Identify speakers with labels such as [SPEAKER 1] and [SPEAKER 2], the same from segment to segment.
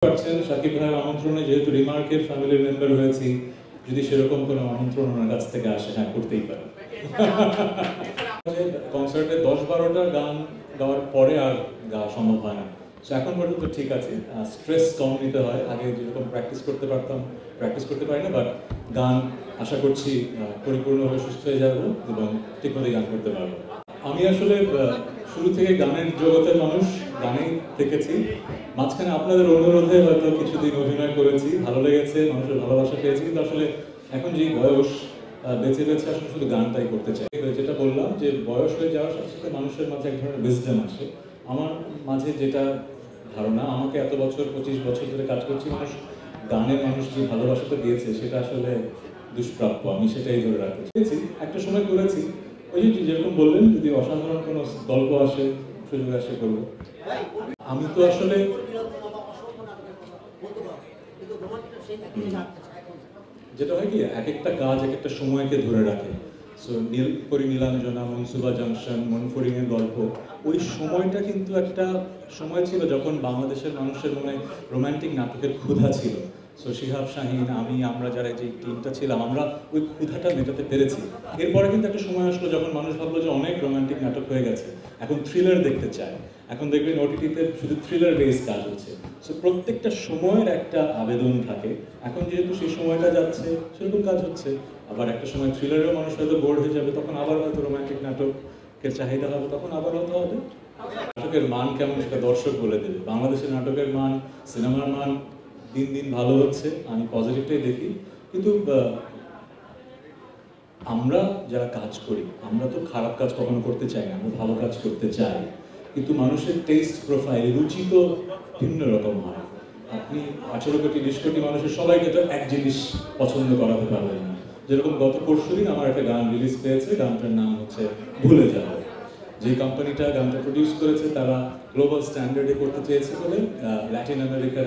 [SPEAKER 1] পাচ্ছেন শাকিব ভাইয়ের আমন্ত্রণে যেহেতু রিমার্কের ফ্যামিলির মেম্বার হয়েছি, যদি সেরকম কোনো আমন্ত্রণ ওনার কাছ থেকে আসে, হ্যাঁ করতেই পারে। কনসার্টে 10-12টা গান গাওয়ার পরে আর গাওয়া সম্ভব হয় না। সো এখন পর্যন্ত ঠিক আছে, স্ট্রেস কম নিতে হয়। আগে যেরকম প্র্যাকটিস করতে পারতাম, প্র্যাকটিস করতে পারি না, বাট গান আশা করছি পরিপূর্ণভাবে সুস্থ হয়ে যাব এবং ঠিকমতো গান করতে পারবো। আমি আসলে শুরু থেকে গানের জগতের মানুষ, গানেই থেকেছি। মাঝখানে আপনাদের অনুরোধে হয়তো কিছুদিন অভিনয় করেছি, ভালো লেগেছে, মানুষের ভালোবাসা পেয়েছি, কিন্তু আসলে এখন যে বয়স বেঁচে বেঁচে আসলে শুধু গানটাই করতে চাই। যেটা বললাম যে বয়স হয়ে যাওয়ার সাথে সাথে মানুষের মাঝে এক ধরনের উইজডম আসে। আমার মাঝে যেটা ধারণা, আমাকে এত বছর 25 বছর ধরে কাজ করছি, মানুষ গানের মানুষ যে ভালোবাসাটা দিয়েছে সেটা আসলে দুষ্প্রাপ্য, আমি সেটাই ধরে রাখতে চেয়েছি। একটা সময় করেছি, ওই যে যেরকম বললেন, যদি অসাধারণ কোনো গল্প আসে, সুযোগ আসে করবো। আমি তো আসলে যেটা হয় কি, এক একটা কাজ এক একটা সময়কে ধরে রাখে। সো নীলপরি নীলাঞ্জনা, মনসুবা জাংশন, মনফুরিং এর গল্প, ওই সময়টা কিন্তু একটা সময় ছিল যখন বাংলাদেশের মানুষের মনে রোমান্টিক নাটকের ক্ষুধা ছিল। সো শিহাব শাহিন, আমরা যারা যে টিমটা ছিলাম, আমরা ওই ক্ষুধাটা মেটাতে পেরেছি। এরপরে কিন্তু একটা সময় আসলো যখন মানুষ ভাবলো যে অনেক রোমান্টিক নাটক হয়ে গেছে, এখন থ্রিলার দেখতে চায়। এখন দেখবেন ওটিটিতে শুধু থ্রিলার বেস কাজ হচ্ছে। সো প্রত্যেকটা সময়ের একটা আবেদন থাকে। এখন যেহেতু সেই সময়টা যাচ্ছে, সেরকম কাজ হচ্ছে। আবার একটা সময় থ্রিলারেও মানুষ হয়তো বোর হয়ে যাবে, তখন আবার হয়তো রোমান্টিক নাটকের চাহিদা হবে, তখন আবার হয়তো হবে। নাটকের মান কেমন সেটা দর্শক বলে দেবে। বাংলাদেশের নাটকের মান, সিনেমার মান দিন দিন ভালো হচ্ছে, আমি পজিটিভটাই দেখি। কিন্তু আমরা যারা কাজ করি, আমরা তো খারাপ কাজ কখনো করতে চাই না, আমরা ভালো কাজ করতে চাই। কিন্তু মানুষের টেস্ট প্রোফাইল, রুচি তো ভিন্ন রকম হয়। আপনি 18 কোটি 20 কোটি মানুষের সবাইকে তো এক জিনিস পছন্দ করাতে পারবেন না। যেরকম গত পরশুদিন আমার একটা গান রিলিজ পেয়েছে, গানটার নাম হচ্ছে ভুলে যাবো। যে কোম্পানিটা গানটা প্রডিউস করেছে তারা গ্লোবাল স্ট্যান্ডার্ডে করতে চেয়েছে বলে ল্যাটিন আমেরিকার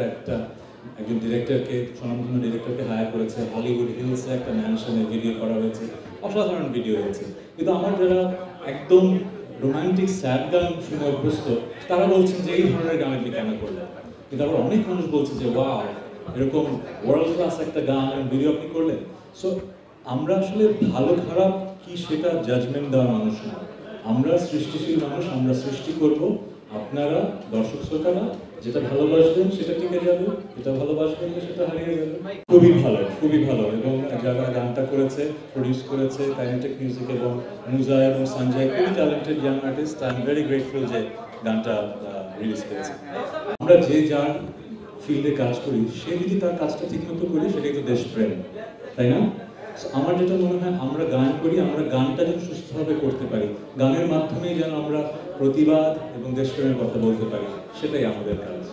[SPEAKER 1] একজন ডিরেক্টরকে, স্বনামধন্য ডিরেক্টরকে হায়ার করেছে। হলিউড হিলসে একটা ম্যানশনে ভিডিও করা হয়েছে, অসাধারণ ভিডিও হয়েছে। কিন্তু আমার যারা একদম রোমান্টিক স্যাড গান শুনে অভ্যস্ত, তারা বলছেন যে এই ধরনের গান আপনি কেন করলেন। কিন্তু আবার অনেক মানুষ বলছে যে ওয়াও, এরকম ওয়ার্ল্ড ক্লাস একটা গান ভিডিও আপনি করলেন। সো আমরা আসলে ভালো খারাপ কি সেটা জাজমেন্ট দেওয়ার মানুষ না, আমরা সৃষ্টিশীল মানুষ, আমরা সৃষ্টি করব। আপনারা দর্শক শ্রোতারা যেটা ভালোবাসবেন সেটা টিকে যাবে, যেটা ভালোবাসবেন না সেটা হারিয়ে যাবে। খুবই ভালো, খুবই ভালো। এবং যারা গানটা করেছে, প্রডিউস করেছে, কাইনেটিক মিউজিক এবং মুজা এবং সঞ্জয়, খুবই talented young artist. I am very grateful যে গানটা রিলিজ করেছে। আমরা যে যার ফিল্ডে কাজ করি, সে যদি তার কাজটা ঠিকমতো করি, সেটাই তো দেশপ্রেম, তাই না? আমার যেটা মনে হয়, আমরা গান করি, আমরা গানটা যেন সুস্থভাবে করতে পারি, গানের মাধ্যমেই যেন আমরা প্রতিবাদ এবং দেশপ্রেমের কথা বলতে পারি, সেটাই আমাদের কাজ।